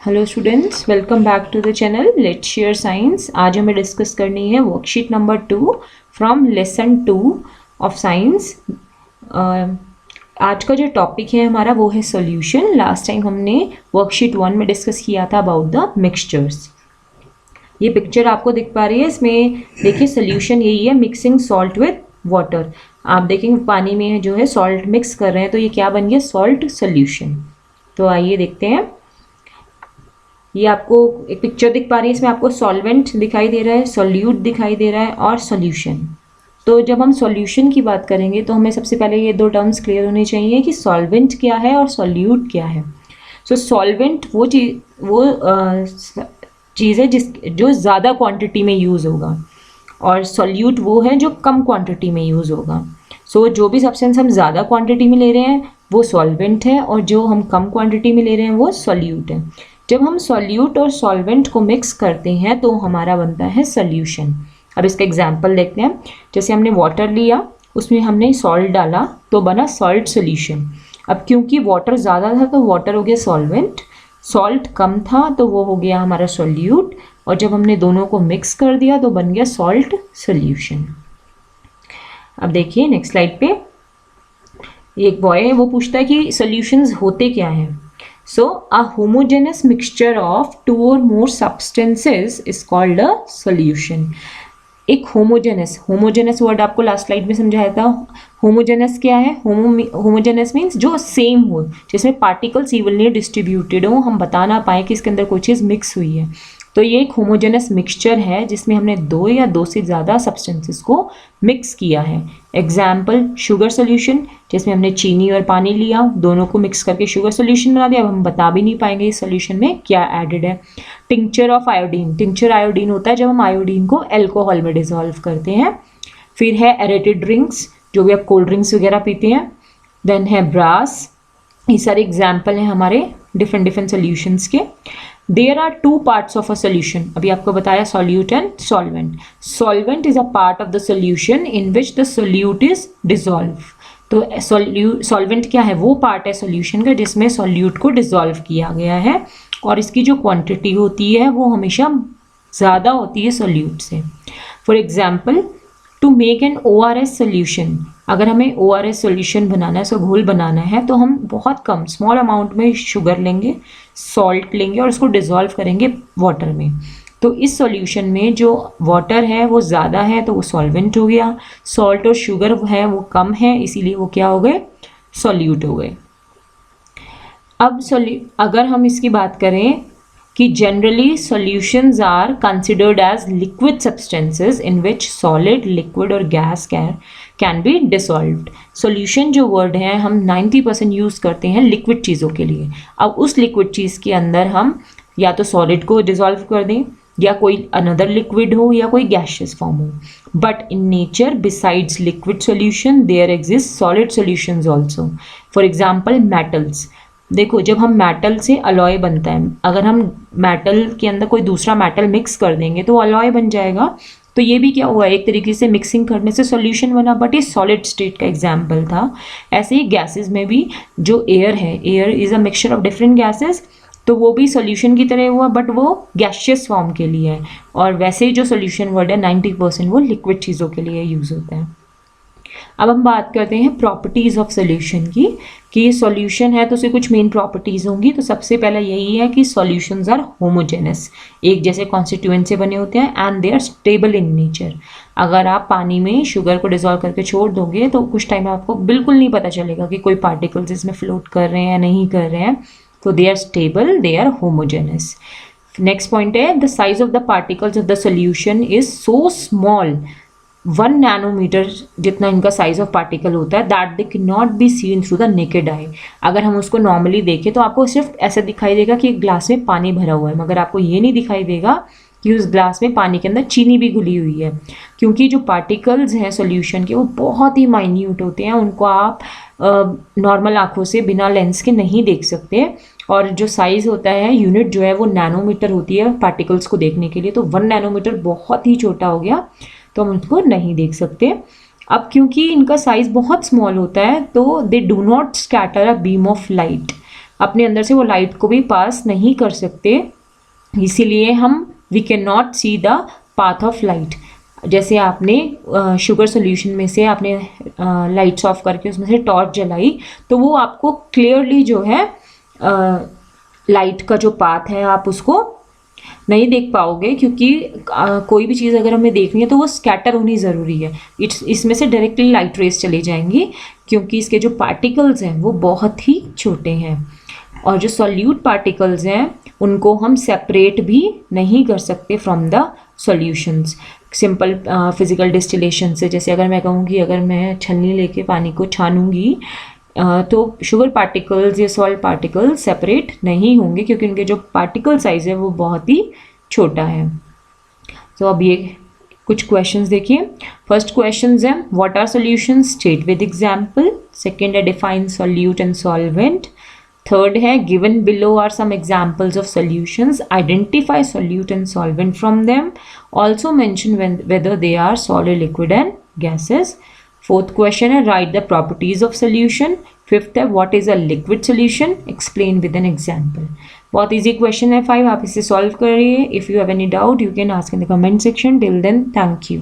Hello students, welcome back to the channel let's share science. आज हमें discuss करनी है worksheet number 2 from lesson 2 of science. आज का जो टॉपिक है हमारा वो है सॉल्यूशन। लास्ट टाइम हमने वर्कशीट 1 में डिस्कस किया था अबाउट द मिक्सचर्स। ये पिक्चर आपको दिख पा रही है, इसमें देखिए सॉल्यूशन यही है, मिक्सिंग सॉल्ट विद वाटर। आप देखेंगे पानी में जो है सॉल्ट मिक्स कर रहे हैं तो ये क्या बन गया, सॉल्ट सॉल्यूशन। तो आइए देखते हैं। ये आपको एक पिक्चर दिख पा रही है, इसमें आपको सॉल्वेंट दिखाई दे रहा है, सॉल्यूट दिखाई दे रहा है और सॉल्यूशन। तो जब हम सॉल्यूशन की बात करेंगे तो हमें सबसे पहले ये दो टर्म्स क्लियर होने चाहिए कि सॉल्वेंट क्या है और सॉल्यूट क्या है। सो सॉल्वेंट वो चीज़ है जो ज़्यादा क्वांटिटी में यूज़ होगा और सॉल्यूट वो है जो कम क्वांटिटी में यूज़ होगा। सो जो भी सब्सटेंस हम ज़्यादा क्वांटिटी में ले रहे हैं वो सॉल्वेंट है और जो हम कम क्वांटिटी में ले रहे हैं वो सॉल्यूट है। जब हम सॉल्यूट और सॉल्वेंट को मिक्स करते हैं तो हमारा बनता है सॉल्यूशन। अब इसका एग्जांपल देखते हैं। जैसे हमने वाटर लिया, उसमें हमने सॉल्ट डाला तो बना सॉल्ट सॉल्यूशन। अब क्योंकि वाटर ज़्यादा था तो वाटर हो गया सॉल्वेंट, सॉल्ट कम था तो वो हो गया हमारा सॉल्यूट, और जब हमने दोनों को मिक्स कर दिया तो बन गया सॉल्ट सॉल्यूशन। अब देखिए नेक्स्ट स्लाइड पे एक बॉय है, वो पूछता है कि सॉल्यूशंस होते क्या हैं। So a homogeneous mixture of two or more substances is called a solution. एक होमोजेनस वर्ड आपको लास्ट स्लाइड में समझाया था। होमोजेनस क्या है? होमोजेनस मीन्स जो सेम हो, जिसमें पार्टिकल्स इवनली डिस्ट्रीब्यूटेड हो, हम बता ना पाए कि इसके अंदर कोई चीज़ मिक्स हुई है। तो ये एक होमोजेनस मिक्सचर है जिसमें हमने दो या दो से ज़्यादा सब्सटेंसेस को मिक्स किया है। एग्जाम्पल शुगर सोल्यूशन, जिसमें हमने चीनी और पानी लिया, दोनों को मिक्स करके शुगर सोल्यूशन बना दिया। अब हम बता भी नहीं पाएंगे इस सोल्यूशन में क्या एडेड है। Tincture of iodine, tincture iodine होता है जब हम आयोडीन को एल्कोहल में डिजोल्व करते हैं। फिर है एरेटेड ड्रिंक्स, जो भी आप कोल्ड ड्रिंक्स वगैरह पीते हैं। देन है ब्रास। ये सारे एग्जाम्पल हैं हमारे डिफरेंट सोल्यूशंस के। There are two parts of a solution. अभी आपको बताया solute and solvent. Solvent is a part of the solution in which the solute is dissolve. तो सॉल्वेंट क्या है? वो पार्ट है सोल्यूशन का जिसमें सॉल्यूट को डिजोल्व किया गया है, और इसकी जो क्वांटिटी होती है वो हमेशा ज़्यादा होती है सॉल्यूट से। For example to make an ORS solution, अगर हमें ORS सोल्यूशन बनाना है, उसका घोल बनाना है, तो हम बहुत कम स्मॉल अमाउंट में शुगर लेंगे, सॉल्ट लेंगे और उसको डिज़ोल्व करेंगे वाटर में। तो इस सॉल्यूशन में जो वाटर है वो ज़्यादा है तो वो सॉल्वेंट हो गया, सॉल्ट और शुगर है वो कम है, इसीलिए वो क्या हो गए, सॉल्यूट हो गए। अब अगर हम इसकी बात करें कि generally solutions are considered as liquid substances in which solid, liquid और gas can be dissolved. Solution जो वर्ड है हम 90% यूज़ करते हैं लिक्विड चीज़ों के लिए। अब उस लिक्विड चीज़ के अंदर हम या तो सॉलिड को डिसॉल्व कर दें, या कोई अनदर लिक्विड हो, या कोई गैशियस फॉर्म हो। But in nature besides liquid solution there exist solid solutions also. For example metals. देखो जब हम मेटल से अलॉय बनता है, अगर हम मेटल के अंदर कोई दूसरा मेटल मिक्स कर देंगे तो अलॉय बन जाएगा। तो ये भी क्या हुआ, एक तरीके से मिक्सिंग करने से सॉल्यूशन बना, बट ये सॉलिड स्टेट का एग्जांपल था। ऐसे ही गैसेस में भी जो एयर है, air is a mixture of different gases, तो वो भी सॉल्यूशन की तरह हुआ बट वो गैशियस फॉर्म के लिए है। और वैसे ही जो सॉल्यूशन वर्ड है 90% वो लिक्विड चीज़ों के लिए यूज़ होता है। अब हम बात करते हैं प्रॉपर्टीज़ ऑफ सॉल्यूशन की, कि ये सॉल्यूशन है तो उससे कुछ मेन प्रॉपर्टीज़ होंगी। तो सबसे पहला यही है कि सॉल्यूशंस आर होमोजेनस, एक जैसे कॉन्स्टिट्यूएंट से बने होते हैं, and they are stable in nature. अगर आप पानी में शुगर को डिजोल्व करके छोड़ दोगे तो कुछ टाइम में आपको बिल्कुल नहीं पता चलेगा कि कोई पार्टिकल्स इसमें फ्लोट कर रहे हैं या नहीं कर रहे हैं। तो they are stable, they are homogeneous. Next point है the size of the particles of the solution is so small, 1 nanometre जितना इनका साइज ऑफ पार्टिकल होता है, that they can not be seen through the naked eye. अगर हम उसको normally देखें तो आपको सिर्फ ऐसा दिखाई देगा कि एक ग्लास में पानी भरा हुआ है, मगर आपको ये नहीं दिखाई देगा कि उस ग्लास में पानी के अंदर चीनी भी घुली हुई है, क्योंकि जो पार्टिकल्स हैं सॉल्यूशन के वो बहुत ही माइन्यूट होते हैं। उनको आप नॉर्मल आँखों से बिना लेंस के नहीं देख सकते, और जो साइज़ होता है, यूनिट जो है वो नैनोमीटर होती है पार्टिकल्स को देखने के लिए। तो 1 नैनोमीटर बहुत ही छोटा हो गया तो हम उनको नहीं देख सकते। अब क्योंकि इनका साइज़ बहुत स्मॉल होता है तो they do not scatter a beam of light, अपने अंदर से वो लाइट को भी पास नहीं कर सकते, इसीलिए we can not see the path of light. जैसे आपने शुगर सोल्यूशन में से आपने लाइट्स ऑफ करके उसमें से टॉर्च जलाई, तो वो आपको क्लियरली जो है लाइट का जो पाथ है आप उसको नहीं देख पाओगे, क्योंकि कोई भी चीज़ अगर हमें देखनी है तो वो स्कैटर होनी ज़रूरी है। इसमें से डायरेक्टली लाइट रेस चली जाएंगी, क्योंकि इसके जो पार्टिकल्स हैं वो बहुत ही छोटे हैं, और जो सॉल्यूट पार्टिकल्स हैं उनको हम सेपरेट भी नहीं कर सकते from the solutions simple physical distillation से। जैसे अगर मैं कहूँ कि अगर मैं छन्नी लेके पानी को छानूंगी तो शुगर पार्टिकल्स या सॉल्ट पार्टिकल्स सेपरेट नहीं होंगे, क्योंकि उनके जो पार्टिकल साइज है वो बहुत ही छोटा है। तो अब ये कुछ क्वेश्चंस देखिए। फर्स्ट क्वेश्चंस है what are solutions, state with example. Second है define solute and solvent. Third है given below are some examples of solutions, identify solute and solvent from them, also mention whether they are solid, liquid and gases. Fourth question है write the properties of solution. Fifth है what is a liquid solution, explain with an example. बहुत easy question है 5, आप इसे solve करिए। If you have any doubt you can ask in the comment section. Till then thank you.